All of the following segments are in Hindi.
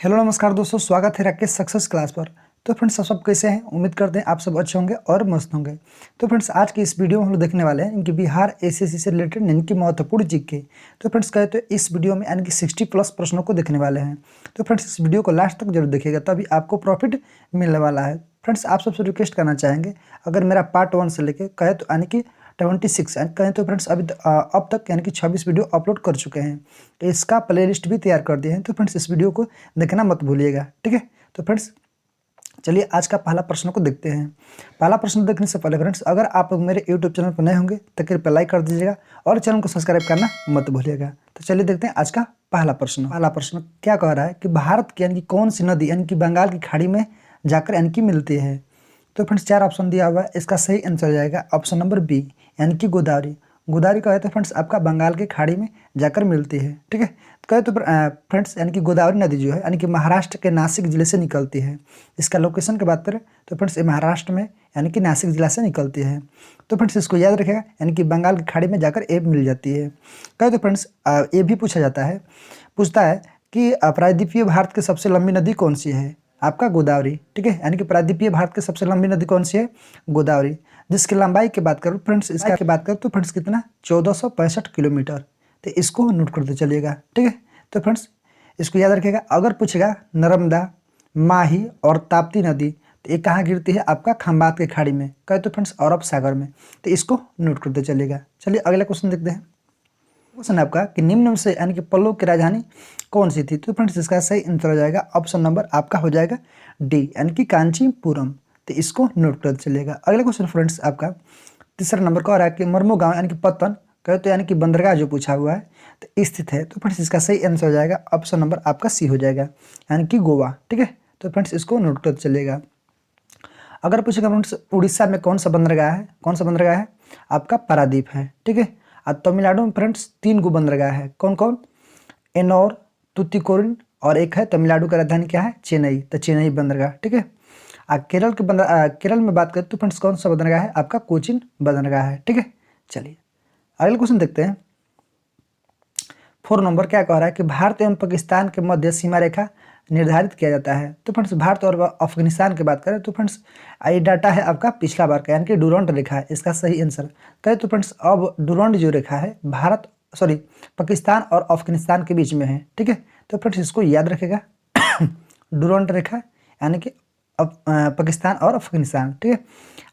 हेलो नमस्कार दोस्तों, स्वागत है राकेश सक्सेस क्लास पर। तो फ्रेंड्स, आप सब कैसे हैं? उम्मीद करते हैं आप सब अच्छे होंगे और मस्त होंगे। तो फ्रेंड्स, आज की इस वीडियो में हम लोग देखने वाले हैं इनकी बिहार एसएससी से रिलेटेड इनकी महत्वपूर्ण जीके। तो फ्रेंड्स, कहे तो इस वीडियो में यानी कि 60+ प्रश्नों को देखने वाले हैं। तो फ्रेंड्स, इस वीडियो को लास्ट तक जरूर देखिएगा, तभी आपको प्रॉफिट मिलने वाला है। फ्रेंड्स, आप सबसे रिक्वेस्ट करना चाहेंगे, अगर मेरा पार्ट 1 से लेके कहे तो यानी कि 26 कहें तो फ्रेंड्स अब तक यानी कि 26 वीडियो अपलोड कर चुके हैं। तो इसका प्लेलिस्ट भी तैयार कर दिए हैं। तो फ्रेंड्स, इस वीडियो को देखना मत भूलिएगा, ठीक है। तो फ्रेंड्स, चलिए आज का पहला प्रश्न को देखते हैं। पहला प्रश्न देखने से पहले फ्रेंड्स, अगर आप मेरे यूट्यूब चैनल पर नए होंगे तो कृपया लाइक कर दीजिएगा और चैनल को सब्सक्राइब करना मत भूलिएगा। तो चलिए देखते हैं आज का पहला प्रश्न। पहला प्रश्न क्या कह रहा है कि भारत की यानी कि कौन सी नदी यानी कि बंगाल की खाड़ी में जाकर यानी कि मिलती है। तो फ्रेंड्स, 4 ऑप्शन दिया हुआ है, इसका सही आंसर हो जाएगा ऑप्शन नंबर बी यानी कि गोदावरी। गोदावरी का है तो फ्रेंड्स आपका बंगाल की खाड़ी में जाकर मिलती है, ठीक है। कहे तो फ्रेंड्स यानी कि गोदावरी नदी जो है यानी कि महाराष्ट्र के नासिक जिले से निकलती है। इसका लोकेशन की बात करें तो फ्रेंड्स ये महाराष्ट्र में यानी कि नासिक जिला से निकलती है। तो फ्रेंड्स, इसको याद रखेगा यानी कि बंगाल की खाड़ी में जाकर ये मिल जाती है। कहे तो फ्रेंड्स ये भी पूछता है कि प्रायद्वीपीय भारत की सबसे लंबी नदी कौन सी है। आपका गोदावरी, ठीक है। यानी कि प्रायद्वीपीय भारत की सबसे लंबी नदी कौन सी है? गोदावरी। जिसकी लंबाई की बात करूँ फ्रेंड्स, इसका की बात करूँ तो फ्रेंड्स कितना 1465 किलोमीटर। तो इसको नोट करते चलिएगा, ठीक है। तो फ्रेंड्स, इसको याद रखिएगा, अगर पूछेगा नर्मदा, माही और ताप्ती नदी तो ये कहाँ गिरती है? आपका खंबात के खाड़ी में। कहे तो फ्रेंड्स अरब सागर में। तो इसको नोट करते चलिएगा। चलिए अगला क्वेश्चन देखते हैं। क्वेश्चन है आपका कि निम्न में से यानी कि पल्लव की राजधानी कौन सी थी। तो फ्रेंड्स, इसका सही आंसर हो जाएगा ऑप्शन नंबर आपका हो जाएगा डी यानी कि कांचीपुरम। तो इसको नोट कर चलिएगा। अगला क्वेश्चन फ्रेंड्स आपका तीसरा नंबर का हो रहा है कि मरमो गांव यानी कि पत्तन कहे तो यानी कि बंदरगाह जो पूछा हुआ है तो स्थित है। तो फ्रेंड्स, इसका सही आंसर हो जाएगा ऑप्शन नंबर आपका सी हो जाएगा यानी कि गोवा, ठीक है। तो फ्रेंड्स, इसको नोट कर चलिएगा। अगर पूछेगा फ्रेंड्स उड़ीसा में कौन सा बंदरगाह है? आपका पारादीप है, ठीक है। और तमिलनाडु में फ्रेंड्स 3 गो बंदरगाह है। कौन कौन? एनोर, तुतिकोरिन और एक है तमिलनाडु का राजधानी क्या है? चेन्नई। तो चेन्नई बंदरगाह, ठीक है। केरल में बात करें तो फ्रेंड्स कौन सा बंदरगाह है? आपका कोचिन बंदरगाह है, ठीक है। चलिए अगला क्वेश्चन देखते हैं। 4 नंबर क्या कह रहा है कि भारत एवं पाकिस्तान के मध्य सीमा रेखा निर्धारित किया जाता है। तो फ्रेंड्स, भारत और अफगानिस्तान की बात करें तो फ्रेंड्स ये डाटा है आपका पिछला बार का यानी कि डुरंड रेखा है। इसका सही आंसर कहे तो फ्रेंड्स अब डुरंड जो रेखा है पाकिस्तान और अफगानिस्तान के बीच में है, ठीक है। तो फ्रेंड्स, इसको याद रखेगा डुरंड रेखा यानी कि पाकिस्तान और अफगानिस्तान, ठीक है।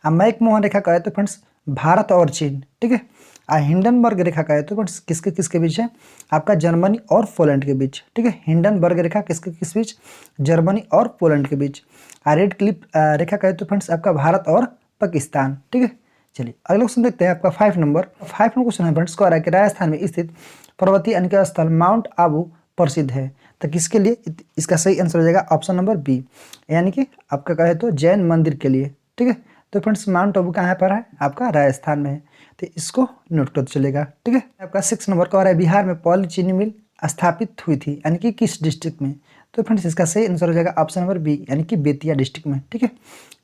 अब मैकमोहन रेखा कहे तो फ्रेंड्स भारत और चीन, ठीक है। हिंडनबर्ग रेखा कहे तो फ्रेंड्स किसके बीच है? आपका जर्मनी और पोलैंड के बीच, ठीक है। हिंडनबर्ग रेखा किस बीच? जर्मनी और पोलैंड के बीच। रेड क्लिफ रेखा कहे तो फ्रेंड्स आपका भारत और पाकिस्तान, ठीक है। चलिए अगला क्वेश्चन देखते हैं। आपका 5 नंबर क्वेश्चन है फ्रेंड्स, कह रहा है कि राजस्थान में स्थित पर्वतीय अन्य स्थल माउंट आबू प्रसिद्ध है। तो किसके लिए? इसका सही आंसर हो जाएगा ऑप्शन नंबर बी यानी कि आपका कहे तो जैन मंदिर के लिए, ठीक है। तो फ्रेंड्स माउंट आबू कहाँ पर है? आपका राजस्थान में है। तो इसको नोट कर चलेगा, ठीक है। आपका 6 नंबर का हो रहा है बिहार में पॉली चीनी मिल स्थापित हुई थी यानी कि किस डिस्ट्रिक्ट में। तो फ्रेंड्स, इसका सही आंसर हो जाएगा ऑप्शन नंबर बी यानी कि बेतिया डिस्ट्रिक्ट में, ठीक है।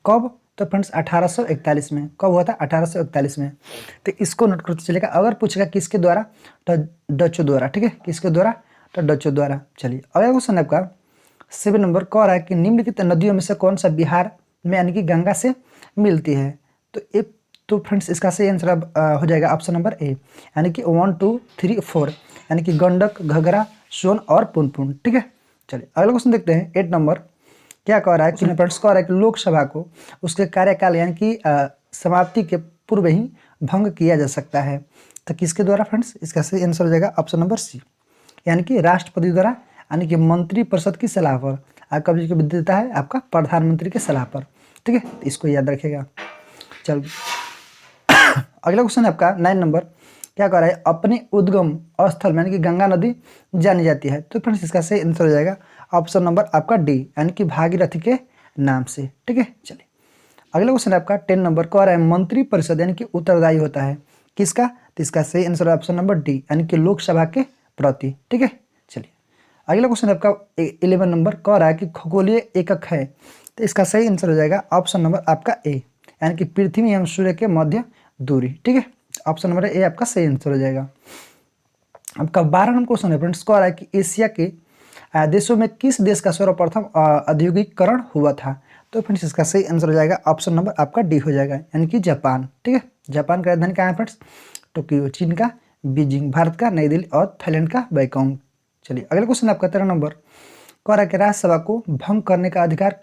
कब? तो फ्रेंड्स 1841 में। कब हुआ था? 1841 में। तो इसको नोट करते चलेगा। अगर पूछेगा किसके द्वारा तो डचों द्वारा, ठीक है। किसके द्वारा? तो डचों द्वारा। चलिए अगला क्वेश्चन आपका 7 नंबर कह रहा है कि निम्नलिखित नदियों में से कौन सा बिहार में यानी कि गंगा से मिलती है। तो फ्रेंड्स, इसका सही आंसर हो जाएगा ऑप्शन नंबर ए यानी कि 1 2 3 4 यानी कि गंडक, घघरा, सोन और पुनपुन, ठीक है। चलिए अगला क्वेश्चन देखते हैं। 8 नंबर क्या कह रहा है कि फ्रेंड्स कह रहा है कि लोकसभा को उसके कार्यकाल यानी कि समाप्ति के पूर्व ही भंग किया जा सकता है। तो किसके द्वारा फ्रेंड्स? इसका सही आंसर हो जाएगा ऑप्शन नंबर सी यानी कि राष्ट्रपति द्वारा यानी कि मंत्रिपरिषद की सलाह पर। आपका कभी देता है आपका प्रधानमंत्री की सलाह पर, ठीक है। तो इसको याद रखेगा। चल अगला क्वेश्चन है आपका 9 नंबर क्या कह रहा है अपने उद्गम स्थल यानी कि गंगा नदी जानी जाती है। तो फ्रेंड्स, इसका सही आंसर हो जाएगा ऑप्शन नंबर आपका डी यानी कि भागीरथी के नाम से, ठीक है। चलिए अगला क्वेश्चन है आपका 10 नंबर कह रहा है मंत्री परिषद यानी कि उत्तरदायी होता है किसका? तो इसका सही आंसर है ऑप्शन नंबर डी यानी कि लोकसभा के प्रति, ठीक है। चलिए अगला क्वेश्चन आपका 11 नंबर कह रहा है कि खगोलीय एकक है। तो इसका सही आंसर हो जाएगा ऑप्शन नंबर आपका ए यानी कि पृथ्वी एवं सूर्य के मध्य दूरी, ठीक है। ऑप्शन नंबर ए आपका सही आंसर हो जाएगा। आपका 12 नंबर क्वेश्चन है फ्रेंड्स कह रहा है कि एशिया के देशों में किस देश का सर्वप्रथम औद्योगिकरण हुआ था? तो फ्रेंड्स इसका सही आंसर हो जाएगा ऑप्शन नंबर आपका डी हो जाएगा, यानी कि जापान। ठीक है, जापान का राजधानी कहाँ है फ्रेंड्स? टोक्यो। चीन का बीजिंग। भारत का नई दिल्ली और थाईलैंड का बैंकॉक। चलिए अगला क्वेश्चन आपका 13 नंबर। कह रहा है कि राज्यसभा को भंग करने का अधिकार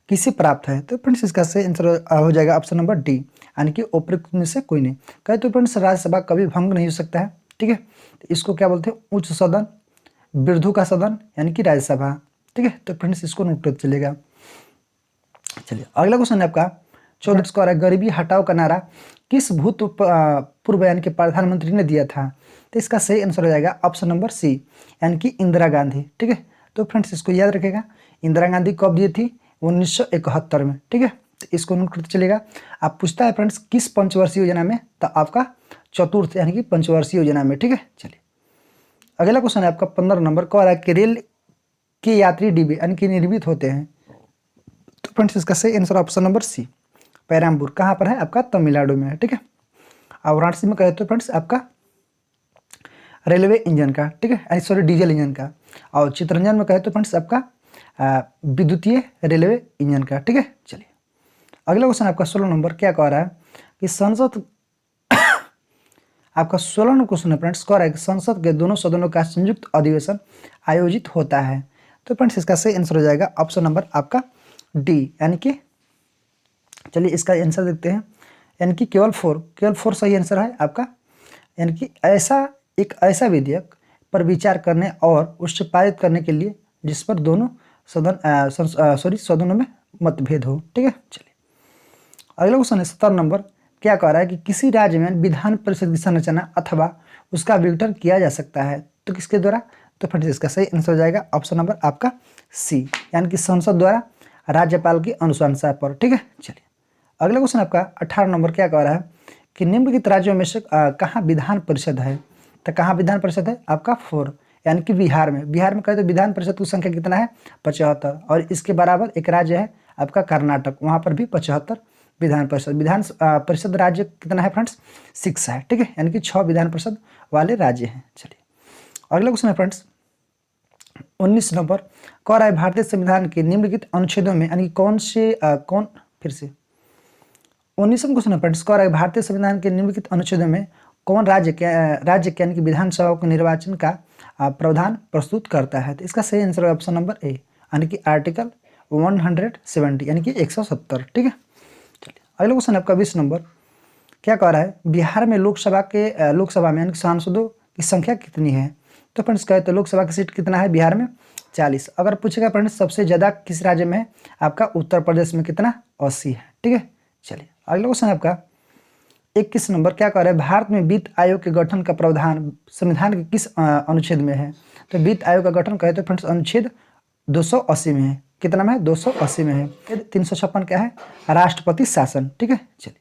किसे प्राप्त है? तो फ्रेंड्स इसका सही आंसर हो जाएगा ऑप्शन नंबर डी, यानी कि उपयुक्त में से कोई नहीं। कहे तो फ्रेंड्स राज्यसभा कभी भंग नहीं हो सकता है। ठीक है, तो इसको क्या बोलते हैं? उच्च सदन, बिरधु का सदन, यानी कि राज्यसभा। ठीक है, तो फ्रेंड्स इसको नोट कर चलेगा। चलिए अगला क्वेश्चन है आपका 14 स्कोर है। गरीबी हटाओ का नारा किस भूतपूर्व यानी कि प्रधानमंत्री ने दिया था? तो इसका सही आंसर हो जाएगा ऑप्शन नंबर सी, यानी कि इंदिरा गांधी। ठीक है, तो फ्रेंड्स इसको याद रखेगा, इंदिरा गांधी कब दी थी? 1971 में। ठीक है, तो इसको नोट करते चलेगा। आप पूछता है फ्रेंड्स किस पंचवर्षीय योजना में? तो आपका चतुर्थ यानी कि पंचवर्षीय योजना में। ठीक है, चलिए अगला क्वेश्चन है आपका 15 नंबर। कह रहा है कि रेल के यात्री डिब्बे यानी कि निर्मित होते हैं। तो फ्रेंड्स इसका सही answer option number C, Perambur. कहाँ पर है? आपका तमिलनाडु में है। ठीक है, और वाराणसी में कहे तो फ्रेंड्स आपका रेलवे इंजन का। ठीक है, सॉरी डीजल इंजन का। और चित्तरंजन में कहे तो फ्रेंड्स आपका विद्युतीय रेलवे इंजन का। ठीक है, चलिए अगला क्वेश्चन आपका 16 नंबर। क्या कह रहा है कि संसद आपका 16 नंबर क्वेश्चन है फ्रेंड्स। कह रहा है कि संसद के दोनों सदनों का संयुक्त अधिवेशन आयोजित होता है। तो फ्रेंड्स इसका सही आंसर हो जाएगा ऑप्शन नंबर आपका डी, यानी कि चलिए इसका आंसर देखते हैं, यानी कि केवल फोर सही आंसर है आपका। यानी कि ऐसा विधेयक पर विचार करने और उससे पारित करने के लिए जिस पर दोनों सदनों में मतभेद हो। ठीक है, चलिए अगला क्वेश्चन है 17 नंबर। क्या कह रहा है कि किसी राज्य में विधान परिषद की संरचना अथवा उसका विघटन किया जा सकता है? तो किसके द्वारा? तो फ्रेंड्स इसका सही आंसर हो जाएगा ऑप्शन नंबर आपका सी, यानी कि संसद द्वारा राज्यपाल की अनुशंसा पर। ठीक है, चलिए अगला क्वेश्चन आपका 18 नंबर। क्या कह रहा है कि निम्नलिखित राज्यों में से कहाँ विधान परिषद है? तो कहाँ विधान परिषद है? आपका 4, यानी कि बिहार में। बिहार में कहे तो विधान परिषद की संख्या कितना है? 75। और इसके बराबर एक राज्य है आपका कर्नाटक, वहाँ पर भी 75 विधान परिषद राज्य कितना है फ्रेंड्स? 6 है। ठीक है, यानी कि 6 विधान परिषद वाले राज्य हैं। चलिए अगला क्वेश्चन है फ्रेंड्स 19 नंबर। कह रहा है भारतीय संविधान के निम्नलिखित अनुच्छेदों में यानी फिर से 19वां क्वेश्चन है फ्रेंड्स। कह रहा है भारतीय संविधान के निम्नलिखित अनुच्छेदों में कौन राज्य के यानी कि विधानसभा को निर्वाचन का प्रावधान प्रस्तुत करता है? तो इसका सही आंसर है ऑप्शन नंबर ए, यानी कि आर्टिकल 170 यानी कि 170। ठीक है, चलिए अगला क्वेश्चन आपका 20 नंबर। क्या कह रहा है बिहार में लोकसभा में यानी सांसदों की संख्या कितनी है? तो फ्रेंड्स कहे तो लोकसभा की सीट कितना है बिहार में? 40। अगर पूछेगा फ्रेंड्स सबसे ज़्यादा किस राज्य में है? आपका उत्तर प्रदेश में कितना? 80 है। ठीक है, चलिए अगला क्वेश्चन आपका 21 नंबर। क्या कह रहा है भारत में वित्त आयोग के गठन का प्रावधान संविधान के किस अनुच्छेद में है? तो वित्त आयोग का गठन कहे तो फ्रेंड्स अनुच्छेद 280 में है। कितना में है? 280 में है। 356 क्या है? राष्ट्रपति शासन। ठीक है, चलिए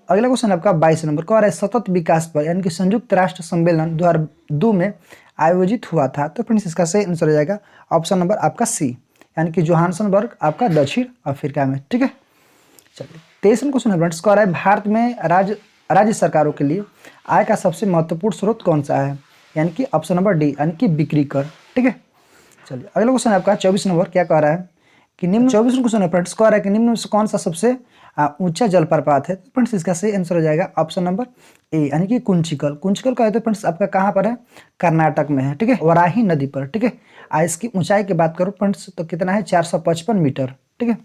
अगला क्वेश्चन आपका 22 नंबर। कह रहा है सतत विकास पर यानी कि संयुक्त राष्ट्र सम्मेलन 2002 में आयोजित हुआ था। तो फ्रेंड्स इसका सही आंसर हो जाएगा ऑप्शन नंबर आपका सी, यानी कि जोहान्सबर्ग आपका दक्षिण अफ्रीका में। ठीक है, चलिए 23वां क्वेश्चन है फ्रेंड्स। कह रहा है भारत में राज्य सरकारों के लिए आय का सबसे महत्वपूर्ण स्रोत कौन सा है? यानी कि ऑप्शन नंबर डी, यानी कि बिक्री कर। ठीक है, चलिए अगला क्वेश्चन आपका 24 नंबर। क्या कह रहा है कि निम्न 24वां क्वेश्चन है फ्रेंड्स। कह रहा है कि निम्न में से कौन सा सबसे ऊंचा जलप्रपात है? तो फ्रेंड्स इसका सही आंसर हो जाएगा ऑप्शन नंबर ए, यानी कि कुंचिकल। कुंचिकल का है तो फ्रेंड्स आपका कहाँ पर है? कर्नाटक में है। ठीक है, वराही नदी पर। ठीक है, इसकी ऊंचाई की बात करूँ फ्रेंड्स तो कितना है? 455 मीटर। ठीक है,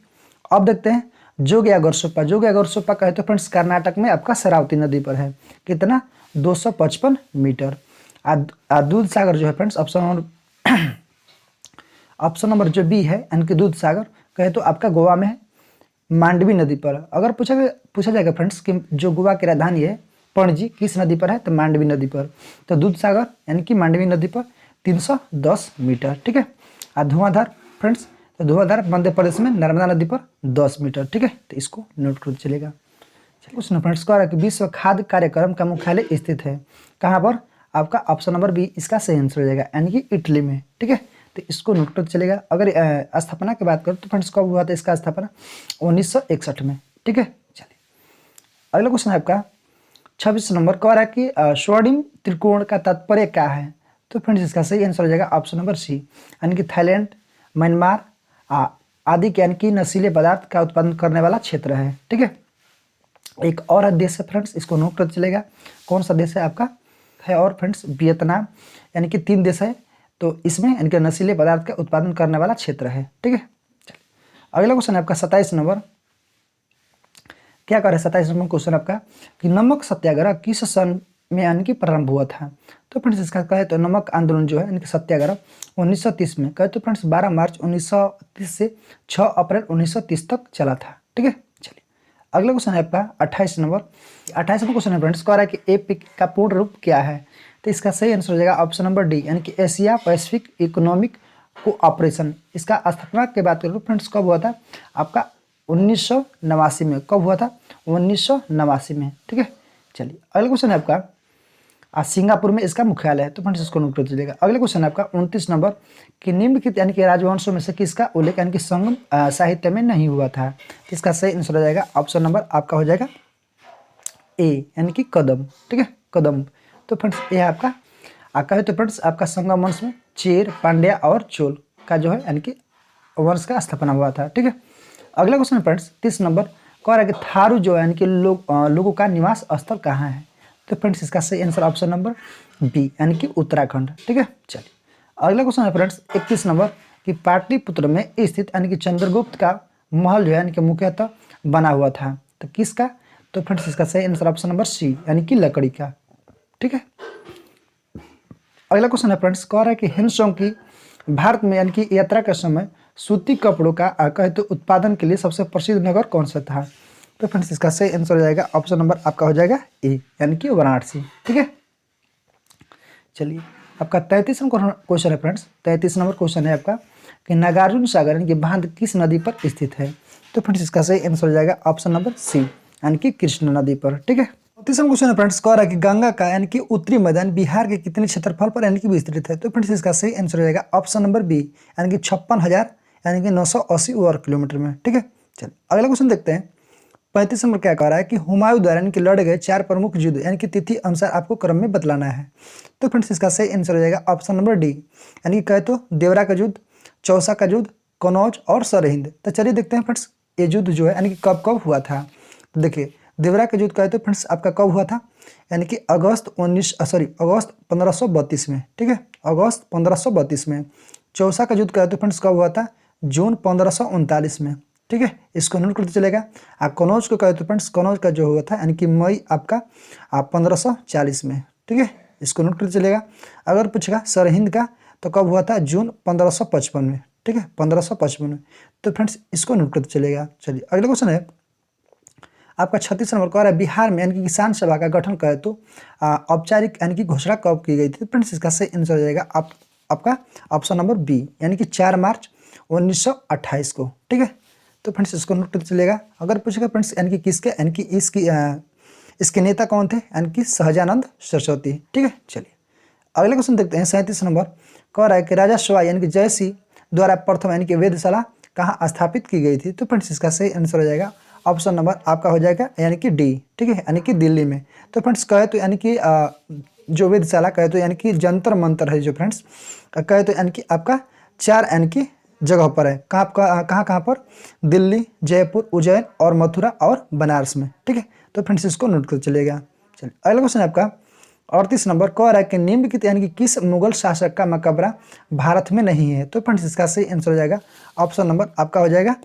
अब देखते हैं जोग या गोरसोपा कहे तो फ्रेंड्स कर्नाटक में आपका शरावती नदी पर है। कितना? 255 मीटर। दूध सागर जो है फ्रेंड्स ऑप्शन नंबर जो बी है, यानी कि दूध सागर कहे तो आपका गोवा में है, मांडवी नदी पर। अगर पूछा जाएगा फ्रेंड्स कि जो गोवा की राजधानी है पणजी किस नदी पर है? तो मांडवी नदी पर। तो दूध सागर यानी कि मांडवी नदी पर 310 मीटर। ठीक है, धुआंधार फ्रेंड्स तो धुआंधार मध्य प्रदेश में नर्मदा नदी पर 10 मीटर। ठीक है, तो इसको नोट कर चलेगा। क्वेश्चन फ्रेंड्स कह रहा है कि विश्व खाद्य कार्यक्रम का मुख्यालय स्थित है कहाँ पर? आपका ऑप्शन नंबर बी इसका सही आंसर हो जाएगा, यानी कि इटली में। ठीक है, तो इसको नोट कर चलेगा। अगर स्थापना की बात करें तो फ्रेंड्स कब हुआ था इसका स्थापना? 1961 में। ठीक है, चलिए अगला क्वेश्चन है आपका 26 नंबर। कह रहा है कि स्वर्णिम त्रिकोण का तात्पर्य क्या है? तो फ्रेंड्स इसका सही आंसर हो जाएगा ऑप्शन नंबर सी, यानी कि थाईलैंड, म्यांमार आदि के यानी कि नशीले पदार्थ का उत्पादन करने वाला क्षेत्र है। ठीक है, एक और देश है फ्रेंड्स, इसको नोट कर चलेगा, कौन सा देश है आपका है, और फ्रेंड्स वियतनाम, यानी कि 3 देश है, तो इसमें इनके नशीले पदार्थ का उत्पादन करने वाला क्षेत्र है। ठीक है, चलिए अगला क्वेश्चन है आपका 27 नंबर। क्या कर रहे हैं 27 नंबर क्वेश्चन आपका कि नमक सत्याग्रह किस सन में यानी कि प्रारंभ हुआ था। तो फ्रेंड्स इसका कहे तो नमक आंदोलन जो है यानी कि सत्याग्रह 1930 में, कहे तो फ्रेंड्स 12 मार्च 1930 से 6 अप्रैल 1930 तक चला था। ठीक है, चलिए अगला क्वेश्चन है आपका 28 नंबर। 28 नंबर क्वेश्चन है फ्रेंड्स, कह रहा है कि एपिक का पूर्ण रूप क्या है। तो इसका सही आंसर हो जाएगा ऑप्शन नंबर डी, यानी कि एशिया पैसिफिक इकोनॉमिक कोऑपरेशन। इसका स्थापना की बात करूँ फ्रेंड्स कब हुआ था आपका 1989 में। कब हुआ था 1989 में। ठीक है, चलिए अगला क्वेश्चन है आपका सिंगापुर में इसका मुख्यालय है, तो फ्रेंड्स इसको नोट कर चलेगा। अगला क्वेश्चन है आपका 29 नंबर कि निम्नलिखित यानी कि राजवंशों में से किसका उल्लेख यानी कि संगम साहित्य में नहीं हुआ था। तो इसका सही आंसर हो जाएगा ऑप्शन नंबर आपका हो जाएगा ए, यानी कि कदम। ठीक है, कदम। तो फ्रेंड्स ये आपका कहे तो फ्रेंड्स आपका संगम वंश में चेर, पांड्या और चोल का जो है यानी कि वंश का स्थापना हुआ था। ठीक है, अगला क्वेश्चन है फ्रेंड्स 30 नंबर, कह रहा है कि थारू जो है यानी कि लोगों का निवास स्थल कहाँ है। तो फ्रेंड्स इसका सही आंसर ऑप्शन नंबर बी, यानी कि उत्तराखंड। ठीक है, चलिए अगला क्वेश्चन है फ्रेंड्स 31 नंबर कि पाटलिपुत्र में स्थित यानी कि चंद्रगुप्त का महल जो है यानी कि मुख्यतः बना हुआ था, तो किसका। तो फ्रेंड्स इसका सही आंसर ऑप्शन नंबर सी, यानी कि लकड़ी का। ठीक है, अगला क्वेश्चन है फ्रेंड्स, कह रहा है कि हिमसोंग की भारत में यानी कि यात्रा के समय सूती कपड़ों का कहे तो उत्पादन के लिए सबसे प्रसिद्ध नगर कौन सा था। तो फ्रेंड्स इसका सही आंसर हो जाएगा ऑप्शन नंबर आपका हो जाएगा ए, यानी कि वाराणसी। ठीक है, चलिए आपका 33 नंबर क्वेश्चन है फ्रेंड्स। 33 नंबर क्वेश्चन है आपका कि नागार्जुन सागर यानी कि बांध किस नदी पर स्थित है। तो फ्रेंड्स इसका सही आंसर हो जाएगा ऑप्शन नंबर सी, यानी कि कृष्ण नदी पर। ठीक है, 34वां क्वेश्चन है फ्रेंड्स, कह रहा है कि गंगा का यानी कि उत्तरी मैदान बिहार के कितने क्षेत्रफल पर यानी कि विस्तृत है। तो फ्रेंड्स इसका सही आंसर हो जाएगा ऑप्शन नंबर बी, यानी कि 56,000 यानी कि 980 वर्ग किलोमीटर में। ठीक है, चलिए अगला क्वेश्चन देखते हैं 35 नंबर। क्या कह रहा है कि हुमायूं द्वारा यानी कि लड़े गए 4 प्रमुख युद्ध यानी कि तिथि अनुसार आपको क्रम में बतलाना है। तो फ्रेंड्स इसका सही आंसर हो जाएगा ऑप्शन नंबर डी, यानी कि कहे तो देवरा का युद्ध, चौसा का युद्ध, कनौज और सरहिंद। तो चलिए देखते हैं फ्रेंड्स ये युद्ध जो है यानी कि कब कब हुआ था। तो देखिए देवरा का युद्ध कहे तो फ्रेंड्स आपका कब हुआ था, यानी कि अगस्त 1532 में। ठीक है, अगस्त 1532 में। चौसा का युद्ध कहे तो फ्रेंड्स कब हुआ था, जून 1539 में। ठीक है, इसको नोट करते चलेगा। कनौज को कहे तो फ्रेंड्स कनौज का जो हुआ था यानी कि मई आपका 1540 में। ठीक है, इसको नोट करते चलेगा। अगर पूछेगा सरहिंद का तो कब हुआ था, जून 1555 में। ठीक है, 1555 में। तो फ्रेंड्स इसको नोट करते चलेगा। चलिए अगला क्वेश्चन है आपका 36 नंबर, कह रहा है बिहार में यानी कि किसान सभा का गठन करे तो औपचारिक यानी कि घोषणा कब की गई थी। फ्रेंड्स इसका सही आंसर हो जाएगा आपका ऑप्शन नंबर बी, यानी कि 4 मार्च 1928 को। ठीक है, तो फ्रेंड्स इसको नोट करते चलेगा। अगर पूछेगा फ्रेंड्स यानी कि किसके यानी कि इसके नेता कौन थे, यानी कि सहजानंद सरस्वती। ठीक है, चलिए अगले क्वेश्चन देखते हैं 37 नंबर, कह रहा है कि राजा सवाई यानी कि जयसिंह द्वारा प्रथम यानी कि वेधशाला कहाँ स्थापित की गई थी। तो फ्रेंड्स इसका सही आंसर हो जाएगा ऑप्शन नंबर आपका हो जाएगा यानी कि डी। ठीक है, यानी कि दिल्ली में। तो फ्रेंड्स कहे तो यानी कि जो वेधशाला कहे तो यानी कि जंतर मंतर है जो फ्रेंड्स कहे तो यानी कि आपका 4 यानी कि जगह पर है। कहाँ पर, दिल्ली, जयपुर, उज्जैन और मथुरा और बनारस में। ठीक है, तो फ्रेंड्स इसको नोट कर चलेगा। चलिए अगला क्वेश्चन है आपका 38 नंबर, कह रहा है कि निम्नलिखित यानी कि किस मुगल शासक का मकबरा भारत में नहीं है। तो फ्रेंड्स इसका सही आंसर हो जाएगा ऑप्शन नंबर आपका हो जाएगा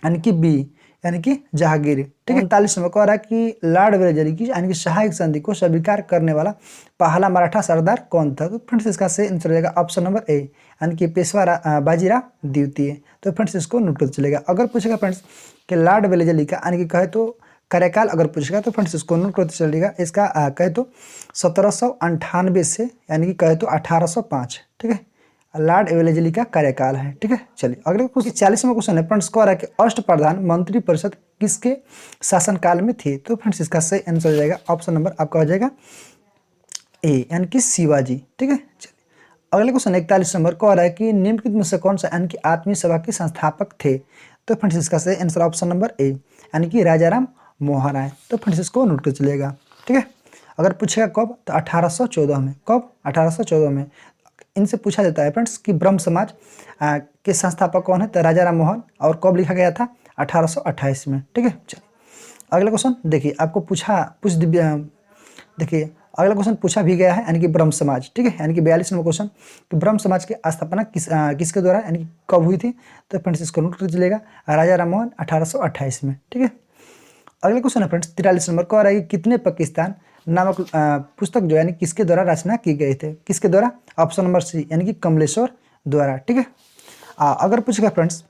यानी कि बी, यानी कि जहांगीर। ठीक है, 39 नंबर कह रहा है कि लॉर्ड वेलेस्ली की यानी कि सहायक संधि को स्वीकार करने वाला पहला मराठा सरदार कौन था। तो फ्रेंड्स इसका सही आंसर हो जाएगा ऑप्शन नंबर ए, यानी कि पेशवा बाजीराव द्वितीय। तो फ्रेंड्स इसको नोट कर चलेगा। अगर पूछेगा फ्रेंड्स कि लॉर्ड वेलेस्ली का यानी कि कहे तो कार्यकाल अगर पूछेगा तो फ्रेंड्स इसको नोट करते चलेगा। इसका कहे तो 1798 से यानी कि कहे तो 1805। ठीक है, लॉर्ड वेलेस्ली का कार्यकाल है। ठीक है, चलिए अगले क्वेश्चन 40वां क्वेश्चन है फ्रेंड्स, कह रहा है कि अष्टप्रधान मंत्री परिषद किसके शासनकाल में थी। तो फ्रेंड्स इसका सही आंसर हो जाएगा ऑप्शन नंबर आपका हो जाएगा ए, यानी कि शिवाजी। ठीक है, चलिए अगले क्वेश्चन 41 नंबर, कह रहा है कि निम्नलिखित में से कौन सा यानी कि आत्मीय सभा के संस्थापक थे। तो फ्रेंड्स इसका सही आंसर ऑप्शन नंबर ए, यानी कि राजाराम मोहन राय। तो फ्रेंड्स इसको नोट कर चलिएगा। ठीक है, अगर पूछेगा कब, तो 1814 में। कब? 1814 में। इनसे पूछा जाता है फ्रेंड्स कि ब्रह्म समाज के संस्थापक कौन है, तो राजा राम मोहन। और कब लिखा गया था? 1828 में। ठीक है, चलिए अगला क्वेश्चन देखिए, आपको देखिए अगला क्वेश्चन पूछा भी गया है, यानी कि ब्रह्म समाज। ठीक है, यानी कि 42 नंबर क्वेश्चन कि ब्रह्म समाज की स्थापना किसके द्वारा, यानी कि कब हुई थी? तो फ्रेंड्स इसको नोट कर चलेगा, राजा राम मोहन 1828 में। ठीक है, अगला क्वेश्चन है फ्रेंड्स 43 नंबर कह रहा है कि कितने पाकिस्तान नामक पुस्तक जो है यानी किसके द्वारा रचना की गए थे? किसके द्वारा? ऑप्शन नंबर सी, यानी कि कमलेश्वर द्वारा। ठीक है, अगर पूछेगा फ्रेंड्स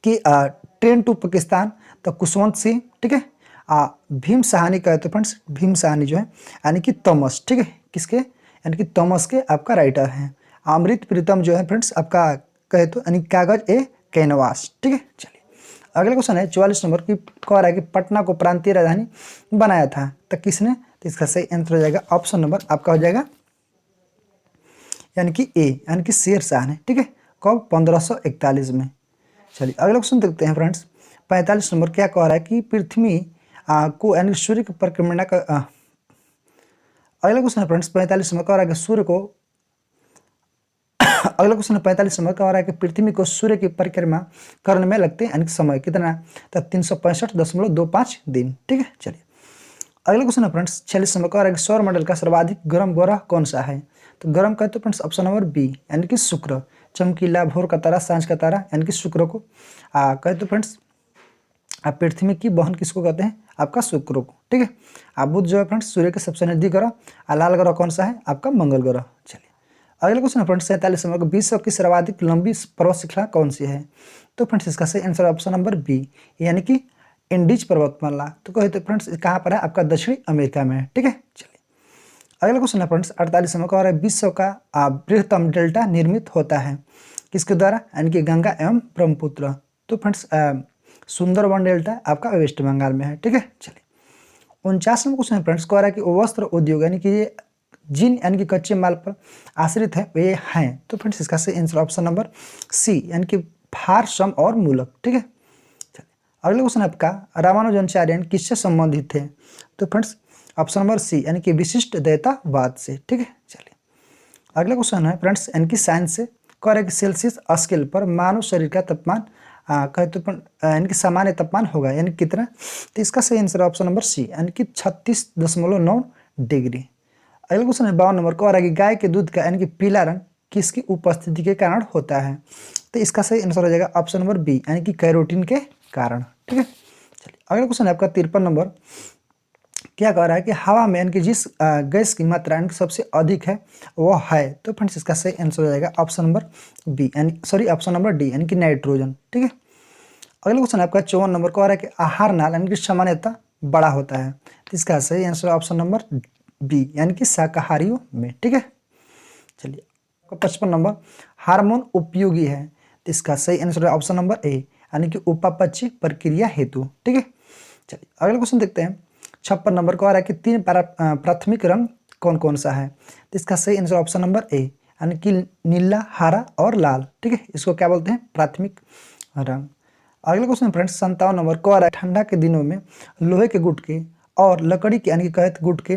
कि ट्रेन टू पाकिस्तान, तो कुशवंत सिंह। ठीक है, भीम सहानी कहे तो फ्रेंड्स भीम सहानी जो है यानी कि थॉमस। ठीक है, किसके? यानी कि थॉमस के आपका राइटर हैं। अमृत प्रीतम जो है फ्रेंड्स आपका कहे तो यानी कागज ए कैनवास। ठीक है, चलिए अगला क्वेश्चन है 44 नंबर की कह रहा है कि पटना को प्रांतीय राजधानी बनाया था, तो किसने? तो इसका सही आंसर हो जाएगा ऑप्शन नंबर आपका हो जाएगा यानी कि ए, यानी कि शेर शाह ने। ठीक है, कब? 1541 में। चलिए अगला क्वेश्चन देखते हैं फ्रेंड्स 45 नंबर क्या कह रहा है कि पृथ्वी को यानी सूर्य की परिक्रमा का अगला क्वेश्चन है फ्रेंड्स 45 नंबर कह रहा है कि सूर्य को अगला क्वेश्चन 45 नंबर का हो रहा है कि पृथ्वी को सूर्य की परिक्रमा करने में लगते यानी समय कितना? तो 365.25 दिन। ठीक है, चलिए अगला क्वेश्चन है फ्रेंड्स 46 नंबर का हो रहा है कि सौर मंडल का सर्वाधिक गर्म ग्रह कौन सा है? तो गर्म कहते तो फ्रेंड्स ऑप्शन नंबर बी, यानी कि शुक्र। चमकीला भोर का तारा, सांझ का तारा, यानी कि शुक्र को कहते तो फ्रेंड्स पृथ्वी की बहन किसको कहते हैं? आपका शुक्र को। ठीक है, बुध जो है फ्रेंड्स सूर्य के सबसे नजदीक ग्रह। लाल ग्रह कौन सा है? आपका मंगल ग्रह। चलिए अगला क्वेश्चन है फ्रेंड्स 47 नंबर का विश्व की सर्वाधिक लंबी पर्वत श्रृंखला कौन सी है? तो फ्रेंड्स इसका सही आंसर ऑप्शन नंबर बी, यानी कि इंडीज पर्वतमाला। तो कहे तो फ्रेंड्स कहाँ पर है? आपका दक्षिणी अमेरिका में है। ठीक है, चलिए अगला क्वेश्चन है फ्रेंड्स 48 नंबर का और विश्व का बृहत्तम डेल्टा निर्मित होता है किसके द्वारा? यानी कि गंगा एवं ब्रह्मपुत्र। तो फ्रेंड्स सुंदरवन डेल्टा आपका वेस्ट बंगाल में है। ठीक है, चलिए 49 नंबर क्वेश्चन है फ्रेंड्स कह रहा है कि वस्त्र उद्योग यानी कि ये जिन यानी कि कच्चे माल पर आश्रित है वे हैं। तो फ्रेंड्स इसका सही आंसर ऑप्शन नंबर सी, यानी कि भार, श्रम और मूलक। ठीक है, चलिए अगला क्वेश्चन आपका रामानुजाचार्य किससे संबंधित थे? तो फ्रेंड्स ऑप्शन नंबर सी, यानी कि विशिष्ट द्वैतवाद से। ठीक है, चलिए अगला क्वेश्चन है फ्रेंड्स यानी कि साइंस से कह रहा है कि सेल्सियस स्केल पर मानव शरीर का तापमान कहे तो यानी कि सामान्य तापमान होगा यानी कितना? तो इसका सही आंसर ऑप्शन नंबर सी, यानी कि 36.9 डिग्री। अगला क्वेश्चन है 52 नंबर कह रहा है कि गाय के दूध का यानी कि पीला रंग किसकी उपस्थिति के कारण होता है? तो इसका सही आंसर हो जाएगा ऑप्शन नंबर बी, यानी कि कैरोटीन के कारण। ठीक है, चलिए अगला क्वेश्चन है आपका 53 नंबर क्या कह रहा है कि हवा में यानी कि जिस गैस की मात्रा यानी कि सबसे अधिक है वो है? तो फ्रेंड्स इसका सही आंसर हो जाएगा ऑप्शन नंबर बी, यानी ऑप्शन नंबर डी, यानी कि नाइट्रोजन। ठीक है, अगला क्वेश्चन आपका 54 नंबर कह रहा है कि आहार नाल यानी कि सामान्यतः बड़ा होता है। तो इसका सही आंसर ऑप्शन नंबर बी, यानी कि शाकाहारियों में। ठीक है, चलिए 55 नंबर हार्मोन उपयोगी है। तो इसका सही आंसर है ऑप्शन नंबर ए, यानी कि उपापचय प्रक्रिया हेतु। ठीक है, चलिए अगला क्वेश्चन देखते हैं 56 नंबर कह रहा है कि 3 प्राथमिक रंग कौन कौन सा है? तो इसका सही आंसर ऑप्शन नंबर ए, यानी कि नीला, हरा और लाल। ठीक है, इसको क्या बोलते हैं? प्राथमिक रंग। अगला क्वेश्चन फ्रेंड्स 57 नंबर कह रहा है ठंडा के दिनों में लोहे के गुटके और लकड़ी के यानी कि कहते गुटके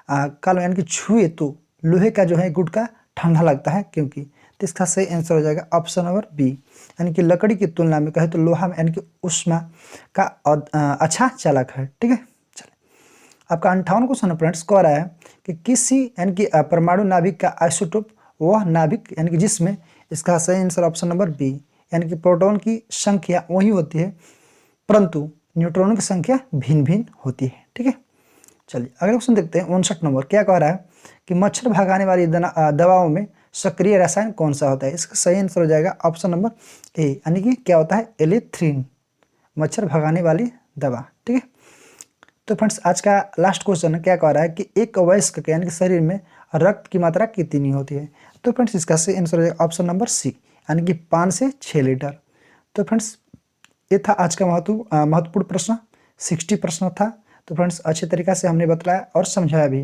काल यानी कि छुए तो लोहे का जो है गुटका ठंडा लगता है क्योंकि? तो इसका सही आंसर हो जाएगा ऑप्शन नंबर बी, यानी कि लकड़ी की तुलना में कहे तो लोहा में यानी कि ऊष्मा का अच्छा चालक है। ठीक है, चलिए आपका 58 क्वेश्चन फ्रेंड्स कह रहा है कि किसी यानी कि परमाणु नाभिक का आइसोटोप वह नाभिक यानी कि जिसमें, इसका सही आंसर ऑप्शन नंबर बी, यानी कि प्रोटॉन की संख्या वही होती है परंतु न्यूट्रॉनों की संख्या भिन्न भिन्न होती है। ठीक है, चलिए अगला क्वेश्चन देखते हैं 59 नंबर क्या कह रहा है कि मच्छर भगाने वाली दवाओं में सक्रिय रसायन कौन सा होता है? इसका सही आंसर हो जाएगा ऑप्शन नंबर ए, यानी कि क्या होता है? एलिथ्रिन, मच्छर भगाने वाली दवा। ठीक है, तो फ्रेंड्स आज का लास्ट क्वेश्चन क्या कह रहा है कि एक वयस्क के यानी कि शरीर में रक्त की मात्रा कितनी होती है? तो फ्रेंड्स इसका सही आंसर हो जाएगा ऑप्शन नंबर सी, यानी कि 5 से 6 लीटर। तो फ्रेंड्स ये था आज का महत्वपूर्ण प्रश्न, 60 प्रश्न था। तो फ्रेंड्स अच्छे तरीक़ा से हमने बताया और समझाया भी।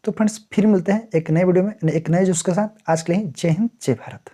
तो फ्रेंड्स फिर मिलते हैं एक नए वीडियो में एक नए जोश के साथ। आज के लिए जय हिंद, जय भारत।